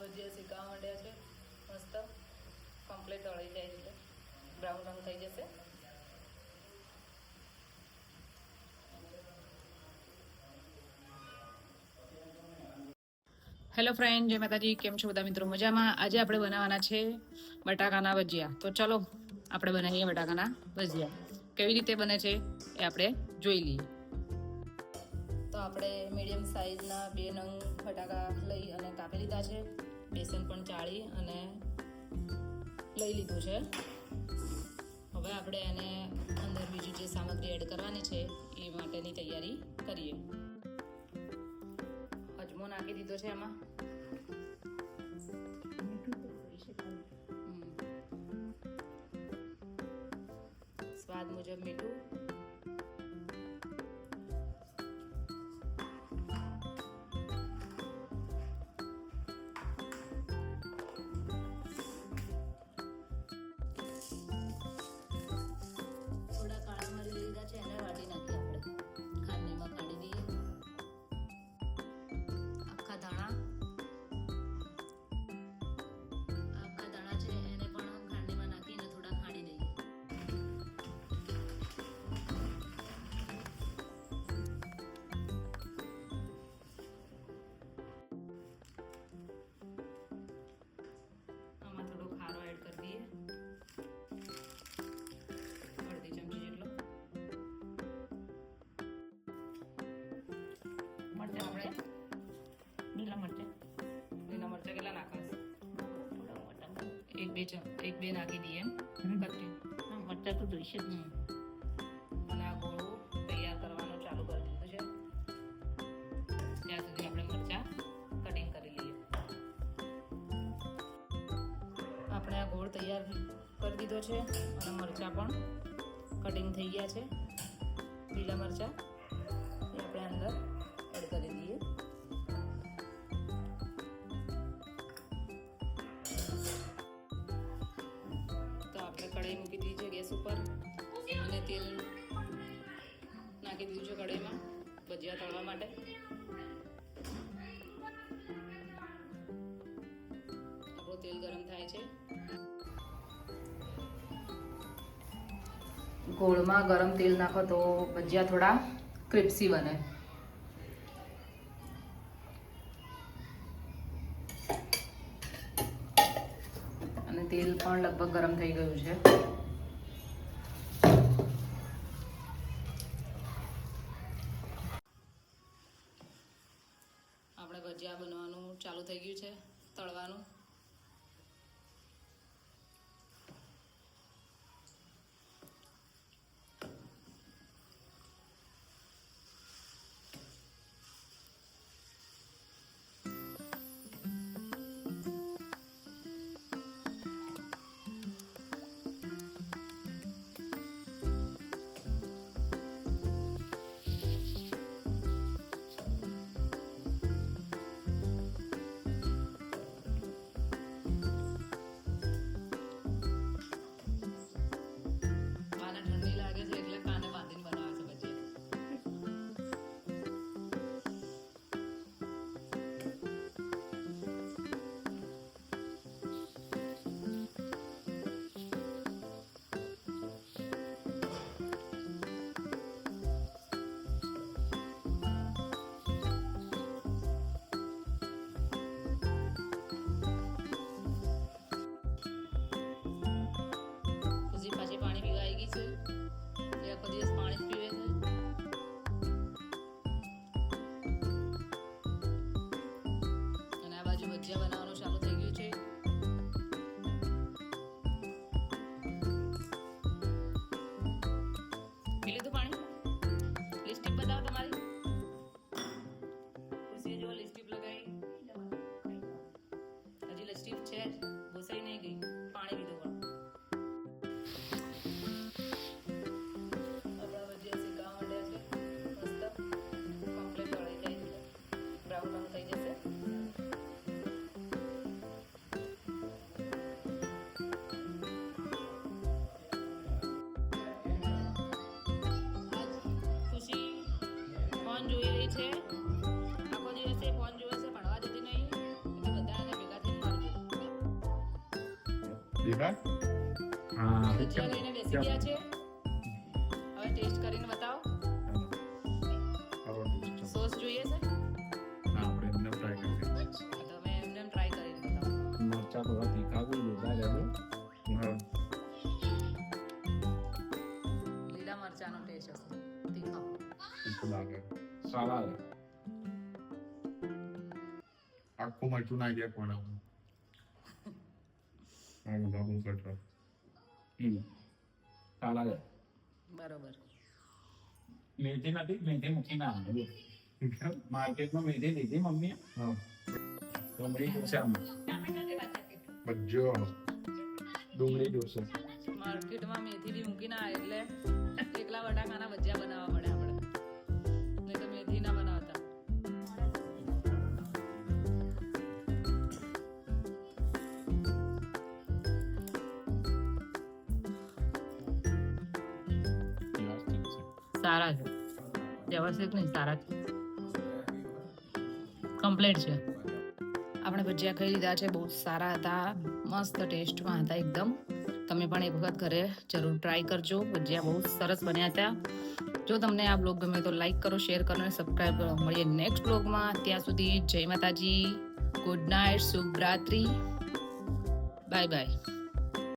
ભજીયા શેકાવા માંડ્યા છે મસ્ત કમ્પ્લીટ તળી જાય એટલે બ્રાઉન રંગ થઈ જશે. હેલો ફ્રેન્ડ, જય માતાજી. કેમ છો બધા મિત્રો? મજામાં. આજે આપણે બનાવવાના છે બટાકાના ભજીયા. તો ચલો આપણે બનાવીએ બટાકાના ભજીયા. કેવી રીતે બને છે એ આપણે જોઈ લઈએ. તો આપણે મીડિયમ સાઇઝના 2 નંગ બટાકા લઈ અને કાપી લીધા છે. બેસન પણ ચાળી અને લઈ લીધું છે. હવે આપણે એને અંદર બીજી જે સામગ્રી એડ કરવાની છે એ માટેની તૈયારી કરીએ. અજમો નાખી દીધો છે એમાં. સ્વાદ મુજબ મીઠું, થોડા કાળા મરી લીધા છે એને વાટી નાખીએ. આપણે ખાંડણીમાં કાઢી દઈએ. આખા દાણા છે એને પણ ખાંડણીમાં નાખીને થોડા ખાંડી દઈએ. આમાં થોડો ખારો એડ કરી દઈએ, અડધી ચમચી જેટલો. મરચાં આપણે લીલા મરચાં કેટલા નાખવા? એક બે નાખી દઈએ કતરી. મરચાં તો જોઈશે જ. અને આ ગોળું તૈયાર કરવાનું ચાલુ કરી દીધું છે. ત્યાં સુધી આપણે મરચાં કટિંગ કરી લઈએ. આપણે આ ગોળ તૈયાર કરી દીધો છે અને મરચાં પણ કટિંગ થઈ ગયા છે. લીલા મરચાં એ આપણે અંદર એડ કરી દઈએ. કઢાઈ મૂકી દીધી છે ગેસ ઉપર અને તેલ નાખી દીધું છે કઢાઈમાં ભજીયા તળવા માટે. આપણું તેલ ગરમ થાય છે. ગોળમાં ગરમ તેલ નાખો તો ભજીયા થોડા ક્રિસ્પી બને. તેલ પણ લગભગ ગરમ થઈ ગયું છે. આપણે ભજીયા બનવાનું ચાલુ થઈ ગયું છે, તળવાનું. પાછી પાણી પીવા આવી ગઈ છે. જે આખો દિવસ પાણી જ પીવે છે. અને આ બાજુ ભજીયા બનાવવાનું ચાલુ થઈ ગયું છે. પી લીધું પાણી? લિપસ્ટિક બતાવો તમારી. ખુશીએ જો લિપસ્ટિક લગાવી. હજી લિપસ્ટિક છે, ભૂસાઈ નહીં ગઈ. પાણી પીધું પણ. થઈ જશે. દેખાય હા ભજીયા લઈને બેસી ગયા છે. હવે ટેસ્ટ કરીને બતાવો. સોસ જોઈએ છે? આપણે એમને ટ્રાય કરીએ તમે એમને ટ્રાય કરીને બતાવો. મરચા થોડા તીખા બી લીધા જાડે લીલા મરચાનો ટેસ્ટ હશે, તીખો. તીખું લાગે સારા છે આખું મરચું નાખી દે પણ આ બધા બહુ કચરો સારા છે બરોબર. મેથી નથી મેથી મૂકી ના માર્કેટમાં મેથી લીધી મમ્મીએ હા ડુંગળી ઢોસામાં ભજીયો ડુંગળી ઢોસા માર્કેટમાં મેથી બી મૂકી ના આવે એટલે એકલા બટાકાના ભજીયા બનાવવા પડે આપણે, નહીં તો મેથી ના બનાવતા. સારા છે, વ્યવસ્થિત નહીં, સારા છે, કમ્પ્લીટ છે. આપણે ભજીયા ખાઈ લીધા છે, બહુ સારા હતા, મસ્ત ટેસ્ટમાં હતા એકદમ. તમે પણ એક વખત ઘરે જરૂર ટ્રાય કરજો. ભજીયા બહુ સરસ બન્યા હતા. જો તમને આ બ્લોગ ગમે તો લાઈક કરો, શેર કરો અને સબસ્ક્રાઈબ કરો. મળીએ નેક્સ્ટ બ્લોગમાં. ત્યાં સુધી જય માતાજી, ગુડ નાઇટ, શુભ રાત્રિ, બાય બાય.